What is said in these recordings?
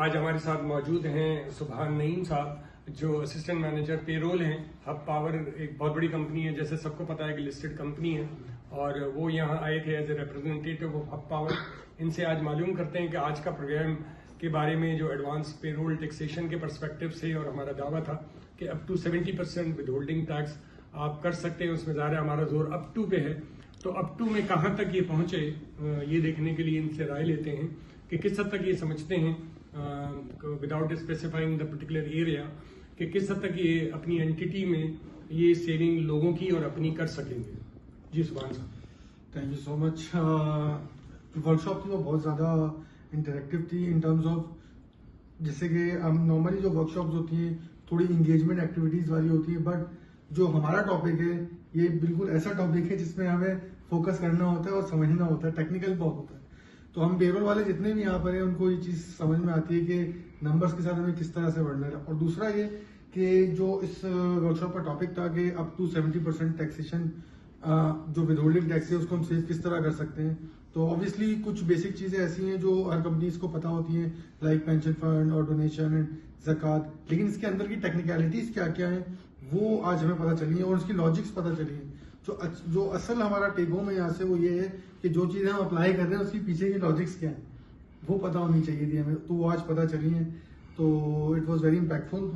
آج ہمارے ساتھ موجود ہیں سبحان نعیم صاحب جو اسسٹنٹ مینیجر پے رول ہیں. ہب پاور ایک بہت بڑی کمپنی ہے, جیسے سب کو پتا ہے کہ لسٹڈ کمپنی ہے, اور وہ یہاں آئے تھے as a representative of Hub power. ان سے آج معلوم کرتے ہیں کہ آج کا پروگرام کے بارے میں جو ایڈوانس پے رول ٹیکسیشن کے پرسپیکٹو سے, اور ہمارا دعویٰ تھا کہ up to 70% withholding tax آپ کر سکتے ہیں. اس میں ظاہر ہمارا زور اپ ٹو پہ ہے, تو اپ ٹو میں کہاں تک یہ پہنچے یہ دیکھنے کے لیے ان سے رائے لیتے ہیں کہ کس حد تک یہ سمجھتے ہیں without specifying the particular area کہ کس حد تک یہ اپنی اینٹی میں یہ سیونگ لوگوں کی اور اپنی کر سکیں گے. جی سبحان صاحب. Thank you so much. Work shop تھی وہ بہت زیادہ انٹریکٹیو تھی ان ٹرمز آف, جیسے کہ ہم نارملی جو ورک شاپس ہوتی ہیں تھوڑی انگیجمنٹ ایکٹیویٹیز والی ہوتی ہے, بٹ جو ہمارا ٹاپک ہے یہ بالکل ایسا ٹاپک ہے جس میں ہمیں فوکس کرنا ہوتا ہے اور سمجھنا ہوتا ہے, ٹیکنیکل بہت ہوتا ہے. تو ہم پیرول والے جتنے بھی یہاں پر ہیں ان کو یہ چیز سمجھ میں آتی ہے کہ نمبرز کے ساتھ ہمیں کس طرح سے بڑھنا ہے. اور دوسرا یہ کہ جو اس ورک شاپ کا ٹاپک تھا کہ اپ ٹو 70% ٹیکسیشن جو ود ہولڈنگ ٹیکس ہے اس کو ہم سیو کس طرح کر سکتے ہیں. تو آبویسلی کچھ بیسک چیزیں ایسی ہیں جو ہر کمپنیز کو پتا ہوتی ہیں, لائک پینشن فنڈ اور ڈونیشن اینڈ زکوٰۃ, لیکن اس کے اندر کی ٹیکنیکلٹیز کیا کیا ہیں وہ آج ہمیں پتہ چلی ہیں اور اس کی لاجکس پتہ چلی ہیں. جو اصل ہمارا ٹیک ہوم ہے یہاں سے وہ یہ ہے کہ جو چیزیں ہم اپلائی کر رہے ہیں اس کی پیچھے کی لاجکس کیا ہیں وہ پتہ ہونی چاہیے تھی ہمیں, تو وہ آج پتہ چلی ہیں. تو it was very impactful,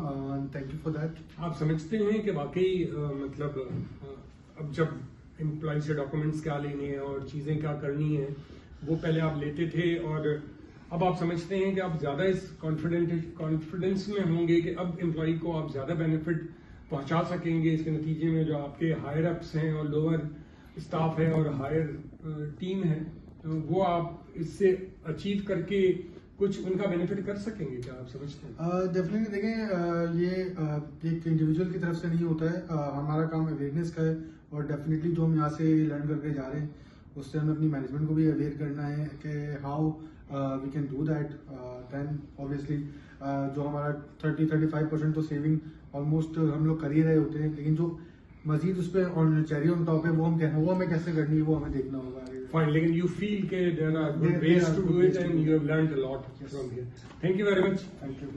thank you for that. آپ سمجھتے ہیں کہ واقعی مطلب اب جب امپلائی سے ڈاکومنٹس کیا لینے ہیں اور چیزیں کیا کرنی ہیں وہ پہلے آپ لیتے تھے, اور اب آپ سمجھتے ہیں کہ آپ زیادہ اس کانفیڈنس میں ہوں گے کہ اب امپلائی کو آپ زیادہ بینیفٹ پہنچا سکیں گے اس کے نتیجے میں جو آپ کے ہائر اپس ہیں اور لوور اسٹاف ہے اور ہائر ٹیم ہے وہ آپ اس سے اچیو کر کے کچھ ان کا بینیفٹ کر سکیں گے, کیا آپ سمجھتے ہیں؟ ڈیفینیٹلی دیکھیں یہ ایک انڈیویجول کی طرف سے نہیں ہوتا ہے, ہمارا کام اویئرنیس کا ہے, اور ڈیفینیٹلی جو ہم یہاں سے لرن کر کے جا رہے ہیں اس سے ہمیں اپنی مینجمنٹ کو بھی اویئر کرنا ہے کہ how we can do that. Then obviously جو ہمارا 30-35% تو سیونگ آلموسٹ ہم لوگ کر ہی رہے ہوتے ہیں, لیکن جو مزید اس پہ چیری آن ٹاپ ہے وہ ہمیں کیسے کرنی ہے وہ ہمیں دیکھنا ہوگا. Fine, لیکن you feel کہ there are good ways to do it and you have learned a lot from here. Thank you very much. Thank you.